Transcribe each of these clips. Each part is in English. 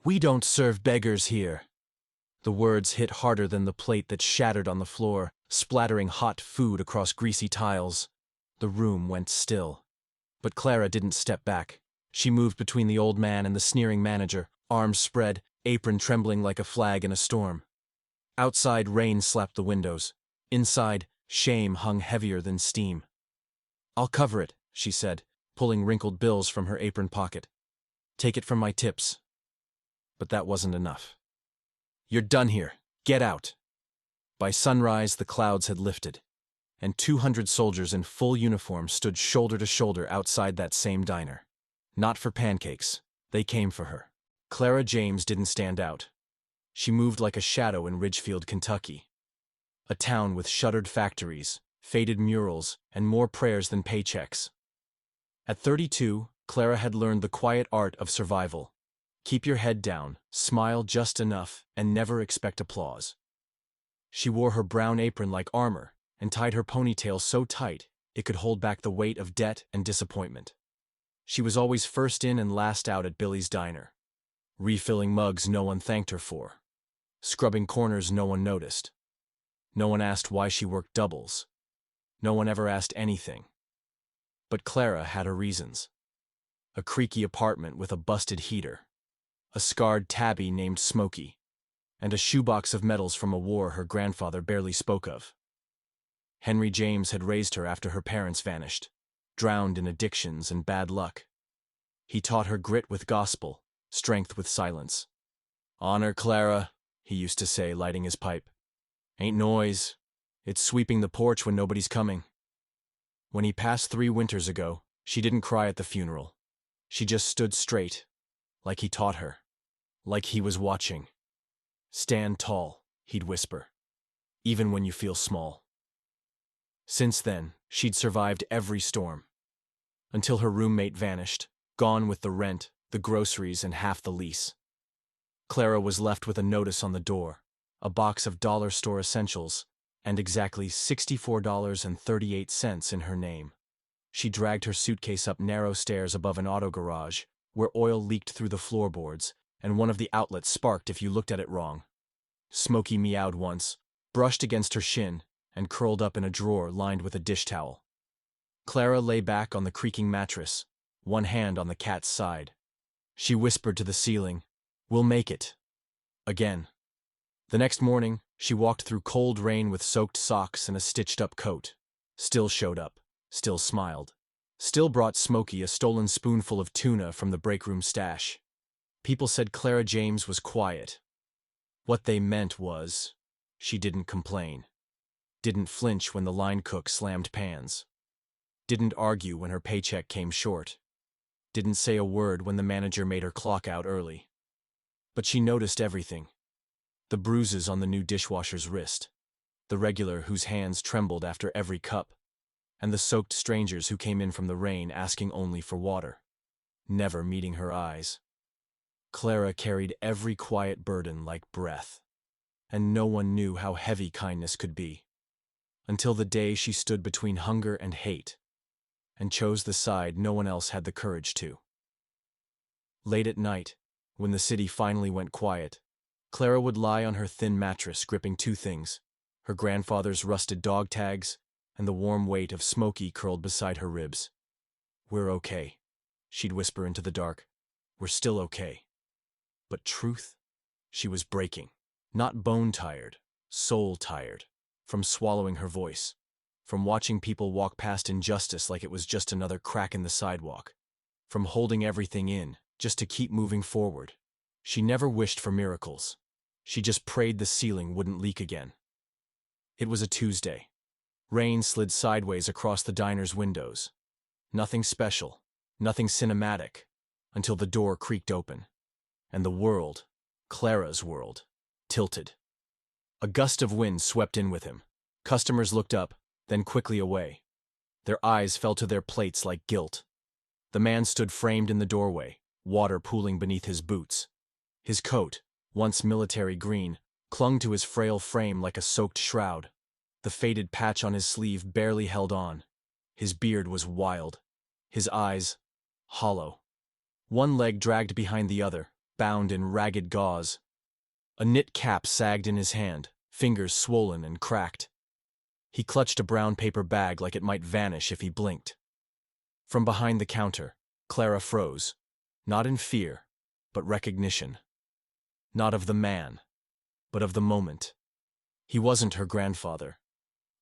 "We don't serve beggars here." The words hit harder than the plate that shattered on the floor, splattering hot food across greasy tiles. The room went still. But Clara didn't step back. She moved between the old man and the sneering manager, arms spread, apron trembling like a flag in a storm. Outside, rain slapped the windows. Inside, shame hung heavier than steam. "I'll cover it," she said, pulling wrinkled bills from her apron pocket. "Take it from my tips." But that wasn't enough. "You're done here. Get out." By sunrise, the clouds had lifted, and 200 soldiers in full uniform stood shoulder to shoulder outside that same diner. Not for pancakes. They came for her. Clara James didn't stand out. She moved like a shadow in Ridgefield, Kentucky. A town with shuttered factories, faded murals, and more prayers than paychecks. At 32, Clara had learned the quiet art of survival. Keep your head down, smile just enough, and never expect applause. She wore her brown apron like armor, and tied her ponytail so tight it could hold back the weight of debt and disappointment. She was always first in and last out at Billy's diner, refilling mugs no one thanked her for, scrubbing corners no one noticed. No one asked why she worked doubles. No one ever asked anything. But Clara had her reasons. A creaky apartment with a busted heater, a scarred tabby named Smokey, and a shoebox of medals from a war her grandfather barely spoke of. Henry James had raised her after her parents vanished, drowned in addictions and bad luck. He taught her grit with gospel, strength with silence. "Honor, Clara," he used to say, lighting his pipe. "Ain't noise. It's sweeping the porch when nobody's coming." When he passed 3 winters ago, she didn't cry at the funeral. She just stood straight, like he taught her, like he was watching. "Stand tall," he'd whisper, "even when you feel small." Since then, she'd survived every storm. Until her roommate vanished, gone with the rent, the groceries, and half the lease. Clara was left with a notice on the door, a box of dollar store essentials, and exactly $64.38 in her name. She dragged her suitcase up narrow stairs above an auto garage, where oil leaked through the floorboards, and one of the outlets sparked if you looked at it wrong. Smokey meowed once, brushed against her shin, and curled up in a drawer lined with a dish towel. Clara lay back on the creaking mattress, one hand on the cat's side. She whispered to the ceiling, "We'll make it." Again. The next morning, she walked through cold rain with soaked socks and a stitched-up coat. Still showed up, still smiled, still brought Smokey a stolen spoonful of tuna from the breakroom stash. People said Clara James was quiet. What they meant was, she didn't complain. Didn't flinch when the line cook slammed pans. Didn't argue when her paycheck came short. Didn't say a word when the manager made her clock out early. But she noticed everything. The bruises on the new dishwasher's wrist, the regular whose hands trembled after every cup, and the soaked strangers who came in from the rain asking only for water, never meeting her eyes. Clara carried every quiet burden like breath, and no one knew how heavy kindness could be. Until the day she stood between hunger and hate, and chose the side no one else had the courage to. Late at night, when the city finally went quiet, Clara would lie on her thin mattress gripping 2 things, her grandfather's rusted dog tags and the warm weight of Smokey curled beside her ribs. "We're okay," she'd whisper into the dark. "We're still okay." But truth? She was breaking. Not bone-tired, soul-tired. From swallowing her voice, from watching people walk past injustice like it was just another crack in the sidewalk, from holding everything in just to keep moving forward. She never wished for miracles. She just prayed the ceiling wouldn't leak again. It was a Tuesday. Rain slid sideways across the diner's windows. Nothing special, nothing cinematic, until the door creaked open, and the world, Clara's world, tilted. A gust of wind swept in with him. Customers looked up, then quickly away. Their eyes fell to their plates like guilt. The man stood framed in the doorway, water pooling beneath his boots. His coat, once military green, clung to his frail frame like a soaked shroud. The faded patch on his sleeve barely held on. His beard was wild. His eyes, hollow. One leg dragged behind the other, bound in ragged gauze. A knit cap sagged in his hand, fingers swollen and cracked. He clutched a brown paper bag like it might vanish if he blinked. From behind the counter, Clara froze, not in fear, but recognition. Not of the man, but of the moment. He wasn't her grandfather,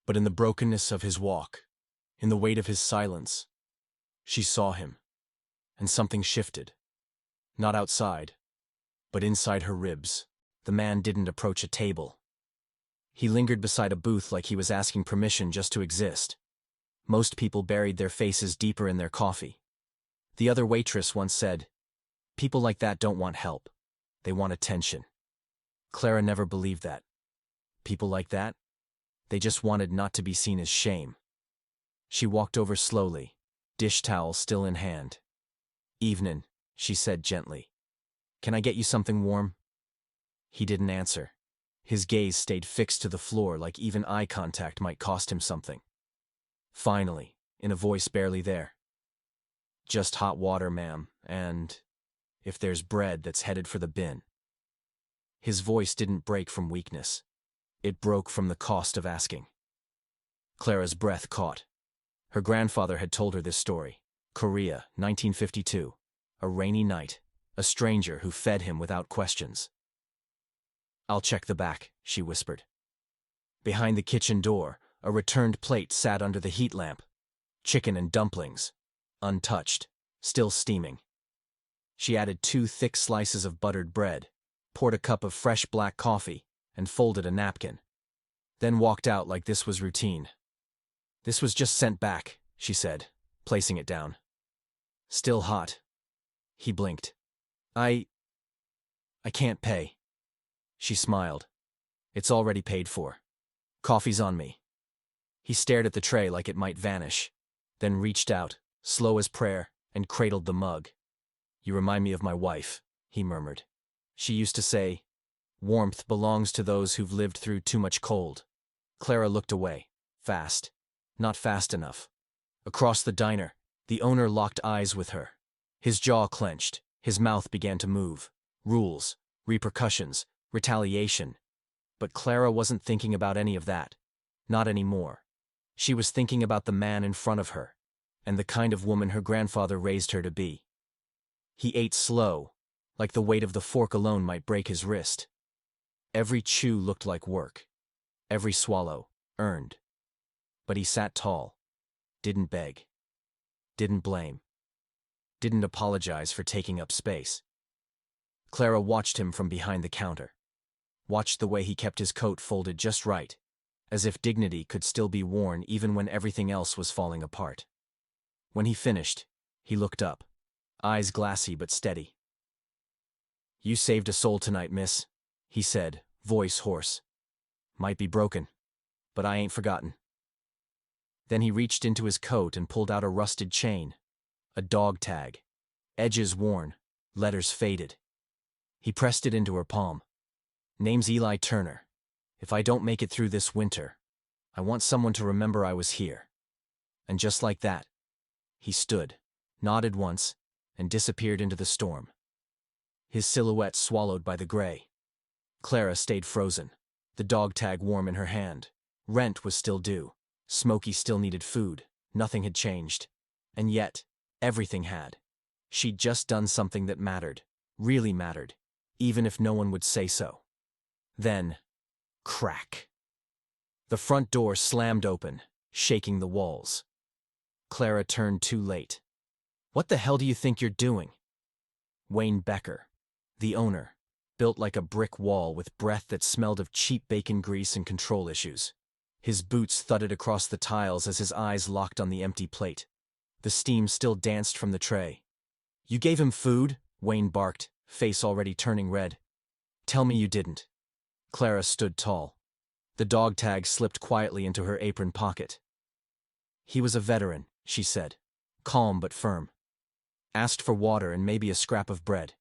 but in the brokenness of his walk, in the weight of his silence, she saw him, and something shifted. Not outside, but inside her ribs. The man didn't approach a table. He lingered beside a booth like he was asking permission just to exist. Most people buried their faces deeper in their coffee. The other waitress once said, "People like that don't want help. They want attention." Clara never believed that. People like that? They just wanted not to be seen as shame. She walked over slowly, dish towel still in hand. "Evenin'," she said gently. "Can I get you something warm?" He didn't answer. His gaze stayed fixed to the floor like even eye contact might cost him something. Finally, in a voice barely there, "Just hot water, ma'am, and if there's bread that's headed for the bin." His voice didn't break from weakness. It broke from the cost of asking. Clara's breath caught. Her grandfather had told her this story. Korea, 1952. A rainy night. A stranger who fed him without questions. "I'll check the back," she whispered. Behind the kitchen door, a returned plate sat under the heat lamp. Chicken and dumplings. Untouched. Still steaming. She added 2 thick slices of buttered bread, poured a cup of fresh black coffee, and folded a napkin. Then walked out like this was routine. "This was just sent back," she said, placing it down. "Still hot." He blinked. I can't pay." She smiled. "It's already paid for. Coffee's on me." He stared at the tray like it might vanish, then reached out, slow as prayer, and cradled the mug. "You remind me of my wife," he murmured. "She used to say, 'Warmth belongs to those who've lived through too much cold.'" Clara looked away. Fast. Not fast enough. Across the diner, the owner locked eyes with her. His jaw clenched. His mouth began to move. Rules, repercussions, retaliation. But Clara wasn't thinking about any of that. Not anymore. She was thinking about the man in front of her, and the kind of woman her grandfather raised her to be. He ate slow, like the weight of the fork alone might break his wrist. Every chew looked like work. Every swallow, earned. But he sat tall. Didn't beg. Didn't blame. Didn't apologize for taking up space. Clara watched him from behind the counter. Watched the way he kept his coat folded just right, as if dignity could still be worn even when everything else was falling apart. When he finished, he looked up, eyes glassy but steady. "You saved a soul tonight, miss," he said, voice hoarse. "Might be broken, but I ain't forgotten." Then he reached into his coat and pulled out a rusted chain. A dog tag. Edges worn, letters faded. He pressed it into her palm. "Name's Eli Turner. If I don't make it through this winter, I want someone to remember I was here." And just like that, he stood, nodded once, and disappeared into the storm. His silhouette swallowed by the gray. Clara stayed frozen, the dog tag warm in her hand. Rent was still due. Smokey still needed food. Nothing had changed. And yet, everything had. She'd just done something that mattered, really mattered, even if no one would say so. Then, crack. The front door slammed open, shaking the walls. Clara turned too late. "What the hell do you think you're doing?" Wayne Becker, the owner, built like a brick wall with breath that smelled of cheap bacon grease and control issues. His boots thudded across the tiles as his eyes locked on the empty plate. The steam still danced from the tray. "You gave him food?" Wayne barked, face already turning red. "Tell me you didn't." Clara stood tall. The dog tag slipped quietly into her apron pocket. "He was a veteran," she said, calm but firm. "Asked for water and maybe a scrap of bread.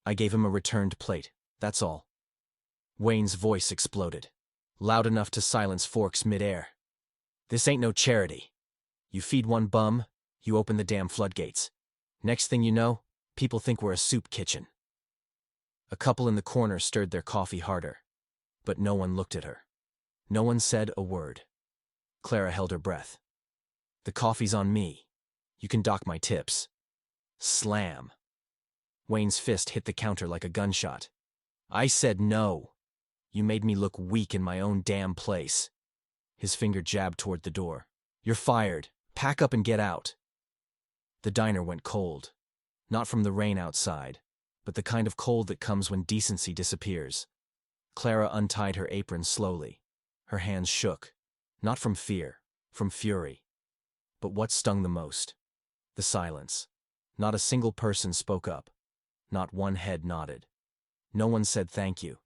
I gave him a returned plate, that's all." Wayne's voice exploded, loud enough to silence forks midair. "This ain't no charity. You feed one bum, you open the damn floodgates. Next thing you know, people think we're a soup kitchen." A couple in the corner stirred their coffee harder. But no one looked at her. No one said a word. Clara held her breath. The coffee's on me. You can dock my tips. Slam. Wayne's fist hit the counter like a gunshot. I said no. You made me look weak in my own damn place. His finger jabbed toward the door. You're fired. Pack up and get out. The diner went cold. Not from the rain outside, but the kind of cold that comes when decency disappears. Clara untied her apron slowly. Her hands shook. Not from fear, from fury. But what stung the most? The silence. Not a single person spoke up. Not one head nodded. No one said thank you.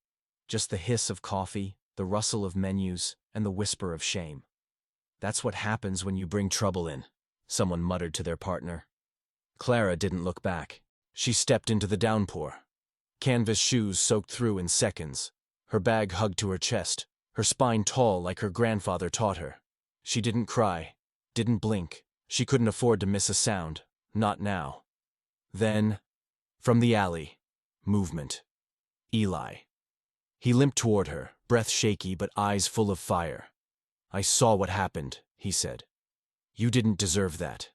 Just the hiss of coffee, the rustle of menus, and the whisper of shame. That's what happens when you bring trouble in, someone muttered to their partner. Clara didn't look back. She stepped into the downpour. Canvas shoes soaked through in seconds. Her bag hugged to her chest, her spine tall like her grandfather taught her. She didn't cry, didn't blink. She couldn't afford to miss a sound, not now. Then, from the alley, movement. Eli. He limped toward her, breath shaky but eyes full of fire. I saw what happened, he said. You didn't deserve that.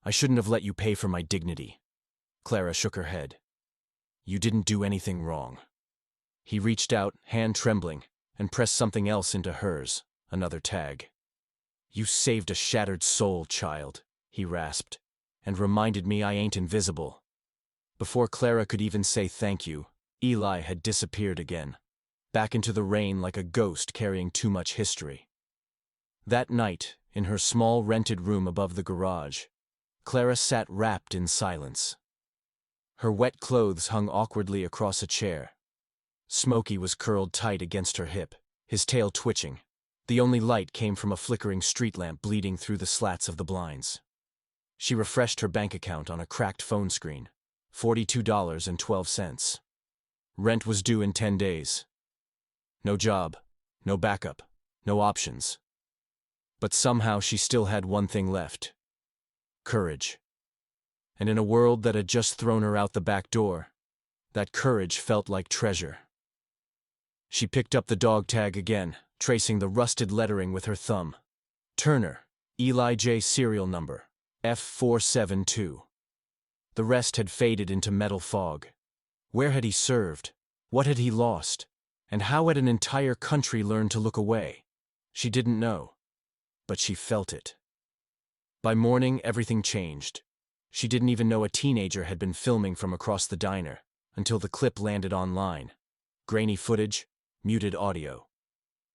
I shouldn't have let you pay for my dignity. Clara shook her head. You didn't do anything wrong. He reached out, hand trembling, and pressed something else into hers, another tag. You saved a shattered soul, child, he rasped, and reminded me I ain't invisible. Before Clara could even say thank you, Eli had disappeared again, back into the rain like a ghost carrying too much history. That night, in her small rented room above the garage, Clara sat wrapped in silence. Her wet clothes hung awkwardly across a chair. Smokey was curled tight against her hip, his tail twitching. The only light came from a flickering street lamp bleeding through the slats of the blinds. She refreshed her bank account on a cracked phone screen. $42.12. Rent was due in 10 days. No job, no backup, no options. But somehow she still had one thing left. Courage. And in a world that had just thrown her out the back door, that courage felt like treasure. She picked up the dog tag again, tracing the rusted lettering with her thumb. Turner, Eli J. serial number, F472. The rest had faded into metal fog. Where had he served? What had he lost? And how had an entire country learned to look away? She didn't know. But she felt it. By morning, everything changed. She didn't even know a teenager had been filming from across the diner, until the clip landed online. Grainy footage, muted audio.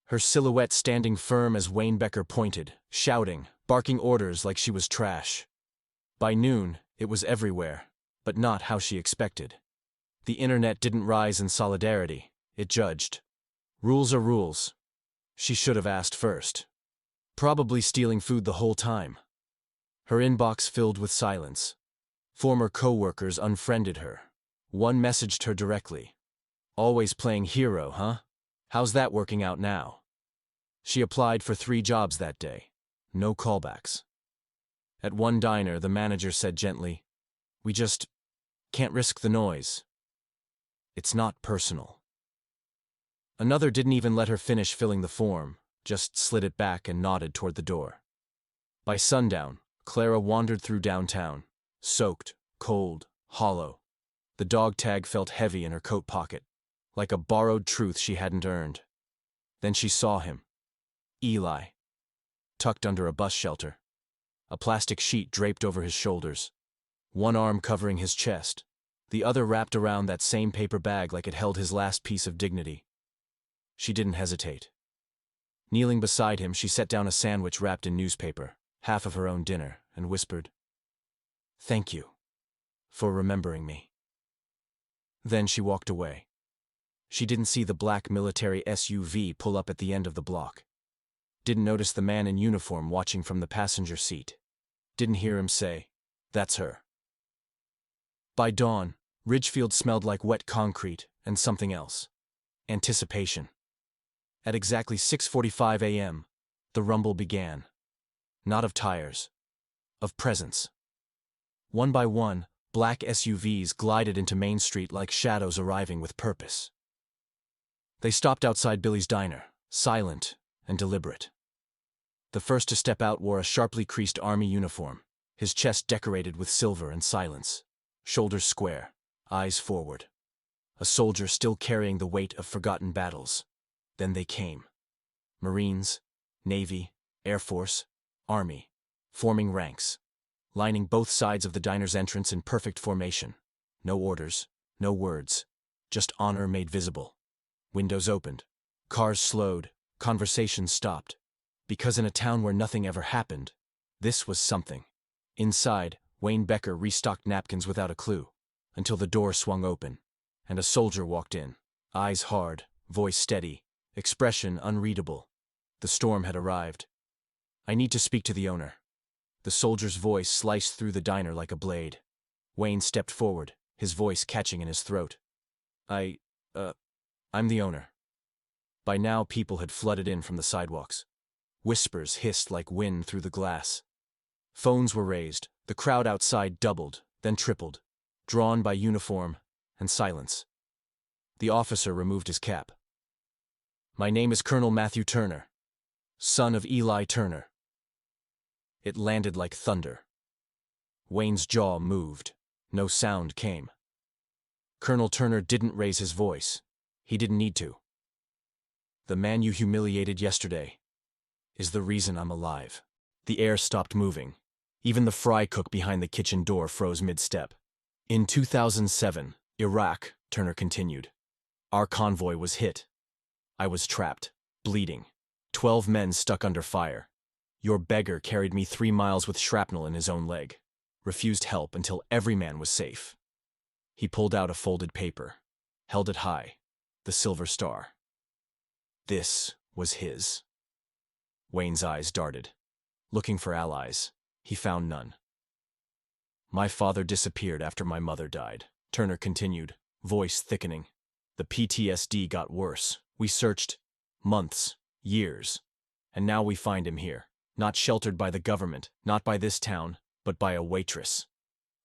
Her silhouette standing firm as Wayne Becker pointed, shouting, barking orders like she was trash. By noon, it was everywhere, but not how she expected. The internet didn't rise in solidarity, it judged. Rules are rules. She should have asked first. Probably stealing food the whole time. Her inbox filled with silence. Former co-workers unfriended her. One messaged her directly. Always playing hero, huh? How's that working out now? She applied for 3 jobs that day. No callbacks. At one diner, the manager said gently, "We just can't risk the noise. It's not personal." Another didn't even let her finish filling the form, just slid it back and nodded toward the door. By sundown, Clara wandered through downtown, soaked, cold, hollow. The dog tag felt heavy in her coat pocket, like a borrowed truth she hadn't earned. Then she saw him. Eli. Tucked under a bus shelter. A plastic sheet draped over his shoulders. One arm covering his chest, the other wrapped around that same paper bag like it held his last piece of dignity. She didn't hesitate. Kneeling beside him, she set down a sandwich wrapped in newspaper, half of her own dinner, and whispered, "Thank you for remembering me." Then she walked away. She didn't see the black military SUV pull up at the end of the block. Didn't notice the man in uniform watching from the passenger seat. Didn't hear him say, "That's her." By dawn, Ridgefield smelled like wet concrete and something else. Anticipation. At exactly 6:45 a.m., the rumble began. Not of tires. Of presence. One by one, Black SUVs glided into Main Street like shadows arriving with purpose. They stopped outside Billy's diner, silent and deliberate. The first to step out wore a sharply creased army uniform, his chest decorated with silver and silence, shoulders square, eyes forward. A soldier still carrying the weight of forgotten battles. Then they came. Marines, Navy, Air Force, Army, forming ranks, lining both sides of the diner's entrance in perfect formation. No orders, no words, just honor made visible. Windows opened, cars slowed, conversations stopped. Because in a town where nothing ever happened, this was something. Inside, Wayne Becker restocked napkins without a clue, until the door swung open, and a soldier walked in, eyes hard, voice steady, expression unreadable. The storm had arrived. "I need to speak to the owner." The soldier's voice sliced through the diner like a blade. Wayne stepped forward, his voice catching in his throat. I'm the owner." By now people had flooded in from the sidewalks. Whispers hissed like wind through the glass. Phones were raised, the crowd outside doubled, then tripled, drawn by uniform and silence. The officer removed his cap. "My name is Colonel Matthew Turner, son of Eli Turner." It landed like thunder. Wayne's jaw moved. No sound came. Colonel Turner didn't raise his voice. He didn't need to. "The man you humiliated yesterday is the reason I'm alive." The air stopped moving. Even the fry cook behind the kitchen door froze mid-step. "In 2007, Iraq," Turner continued, "our convoy was hit. I was trapped, bleeding. 12 men stuck under fire. Your beggar carried me 3 miles with shrapnel in his own leg. Refused help until every man was safe." He pulled out a folded paper, held it high, the silver star. This was his. Wayne's eyes darted. Looking for allies, he found none. "My father disappeared after my mother died," Turner continued, voice thickening. "The PTSD got worse. We searched months, years, and now we find him here, not sheltered by the government, not by this town, but by a waitress."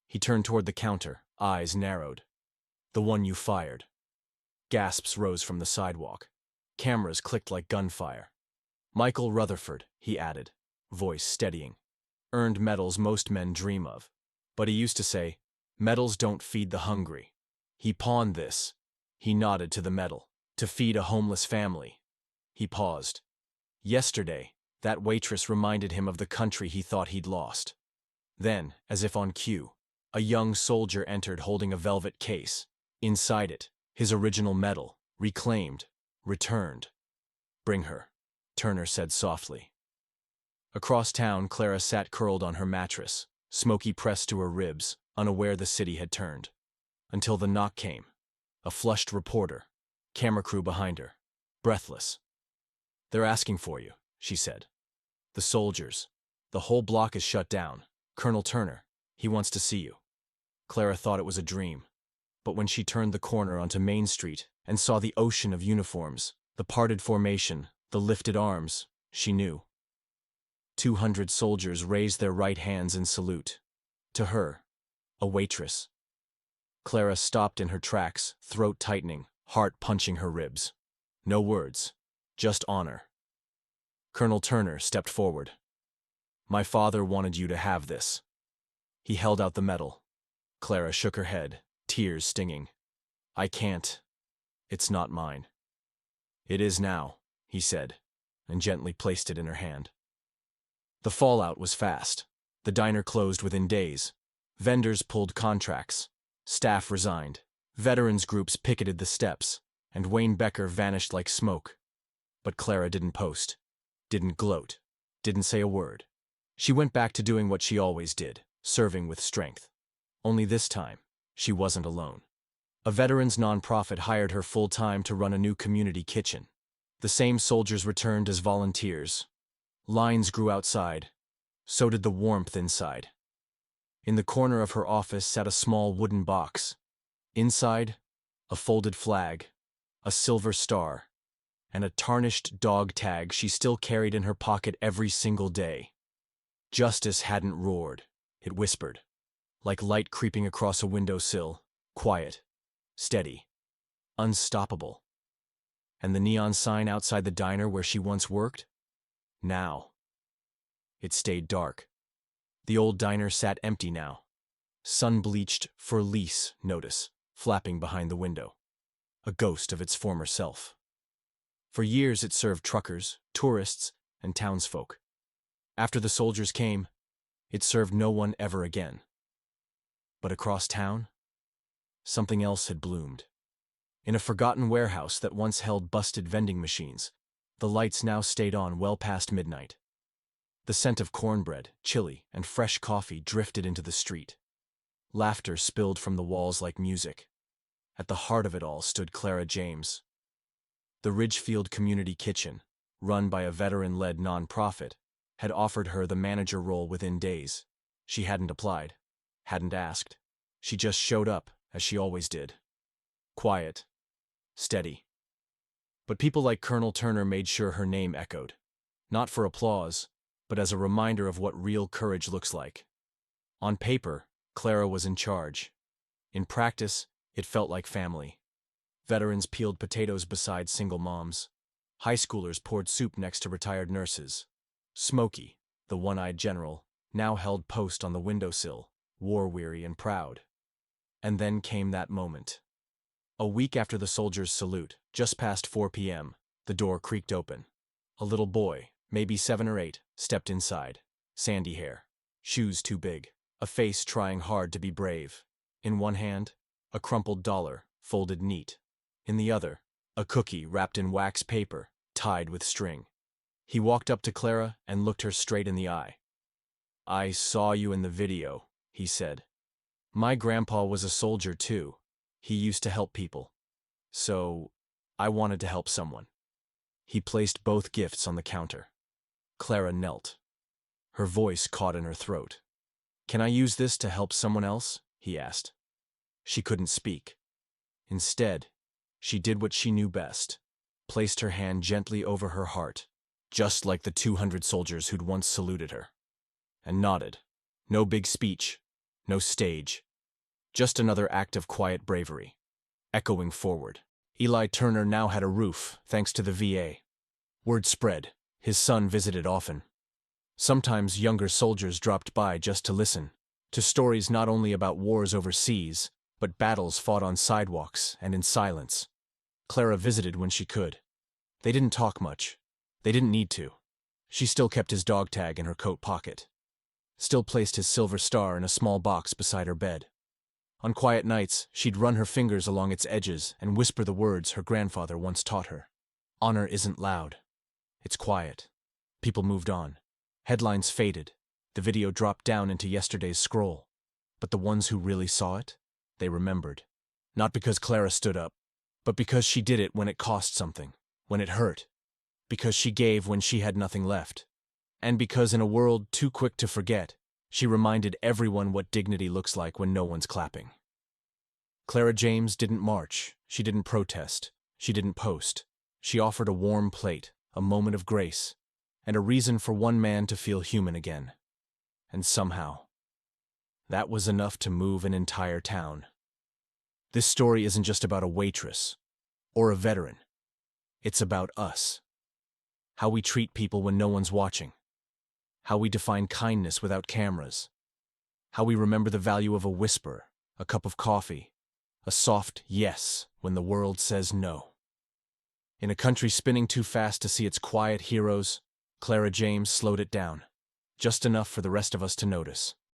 He turned toward the counter, eyes narrowed. "The one you fired." Gasps rose from the sidewalk. Cameras clicked like gunfire. "Michael Rutherford," he added, voice steadying. "Earned medals most men dream of. But he used to say, 'Medals don't feed the hungry.' He pawned this." He nodded to the medal. "To feed a homeless family." He paused. "Yesterday, that waitress reminded him of the country he thought he'd lost." Then, as if on cue, a young soldier entered holding a velvet case. Inside it, his original medal, reclaimed, returned. "Bring her," Turner said softly. Across town, Clara sat curled on her mattress, smoky pressed to her ribs, unaware the city had turned. Until the knock came. A flushed reporter, camera crew behind her, breathless. "They're asking for you," she said. "The soldiers. The whole block is shut down. Colonel Turner, he wants to see you." Clara thought it was a dream. But when she turned the corner onto Main Street and saw the ocean of uniforms, the parted formation, the lifted arms, she knew. 200 soldiers raised their right hands in salute. To her, a waitress. Clara stopped in her tracks, throat tightening, heart punching her ribs. No words, just honor. Colonel Turner stepped forward. "My father wanted you to have this." He held out the medal. Clara shook her head, tears stinging. "I can't. It's not mine." "It is now," he said, and gently placed it in her hand. The fallout was fast. The diner closed within days. Vendors pulled contracts. Staff resigned. Veterans groups picketed the steps, and Wayne Becker vanished like smoke. But Clara didn't post, didn't gloat, didn't say a word. She went back to doing what she always did, serving with strength. Only this time, she wasn't alone. A veterans nonprofit hired her full-time to run a new community kitchen. The same soldiers returned as volunteers. Lines grew outside. So did the warmth inside. In the corner of her office sat a small wooden box. Inside, a folded flag, a silver star, and a tarnished dog tag she still carried in her pocket every single day. Justice hadn't roared, it whispered. like light creeping across a windowsill, quiet, steady, unstoppable. And the neon sign outside the diner where she once worked? Now. It stayed dark. The old diner sat empty now. Sun-bleached for lease notice flapping behind the window. A ghost of its former self. For years it served truckers, tourists, and townsfolk. After the soldiers came, it served no one ever again. But across town, something else had bloomed. In a forgotten warehouse that once held busted vending machines, the lights now stayed on well past midnight. The scent of cornbread, chili, and fresh coffee drifted into the street. Laughter spilled from the walls like music. At the heart of it all stood Clara James. The Ridgefield Community Kitchen, run by a veteran-led nonprofit, had offered her the manager role within days. She hadn't applied, hadn't asked. She just showed up, as she always did. Quiet, steady. But people like Colonel Turner made sure her name echoed. Not for applause, but as a reminder of what real courage looks like. On paper, Clara was in charge. In practice, it felt like family. Veterans peeled potatoes beside single moms. High schoolers poured soup next to retired nurses. Smokey, the one-eyed general, now held post on the windowsill, war-weary and proud. And then came that moment. A week after the soldiers' salute, just past 4 p.m., the door creaked open. A little boy, maybe 7 or 8, stepped inside. Sandy hair, shoes too big, a face trying hard to be brave. In one hand, a crumpled dollar, folded neat. In the other, a cookie wrapped in wax paper, tied with string. He walked up to Clara and looked her straight in the eye. "I saw you in the video," he said. "My grandpa was a soldier too. He used to help people. So, I wanted to help someone." He placed both gifts on the counter. Clara knelt. Her voice caught in her throat. "Can I use this to help someone else?" he asked. She couldn't speak. Instead, she did what she knew best, placed her hand gently over her heart, just like the 200 soldiers who'd once saluted her, and nodded. No big speech, no stage, just another act of quiet bravery, echoing forward. Eli Turner now had a roof, thanks to the VA. Word spread. His son visited often. Sometimes younger soldiers dropped by just to listen, to stories not only about wars overseas, but battles fought on sidewalks and in silence. Clara visited when she could. They didn't talk much. They didn't need to. She still kept his dog tag in her coat pocket. Still placed his silver star in a small box beside her bed. On quiet nights, she'd run her fingers along its edges and whisper the words her grandfather once taught her. Honor isn't loud. It's quiet. People moved on. Headlines faded. The video dropped down into yesterday's scroll. But the ones who really saw it, they remembered. Not because Clara stood up, but because she did it when it cost something, when it hurt. Because she gave when she had nothing left. And because in a world too quick to forget, she reminded everyone what dignity looks like when no one's clapping. Clara James didn't march. She didn't protest. She didn't post. She offered a warm plate, a moment of grace, and a reason for one man to feel human again. And somehow, that was enough to move an entire town. This story isn't just about a waitress or a veteran. It's about us. How we treat people when no one's watching. How we define kindness without cameras. How we remember the value of a whisper, a cup of coffee, a soft yes when the world says no. In a country spinning too fast to see its quiet heroes, Clara James slowed it down, just enough for the rest of us to notice.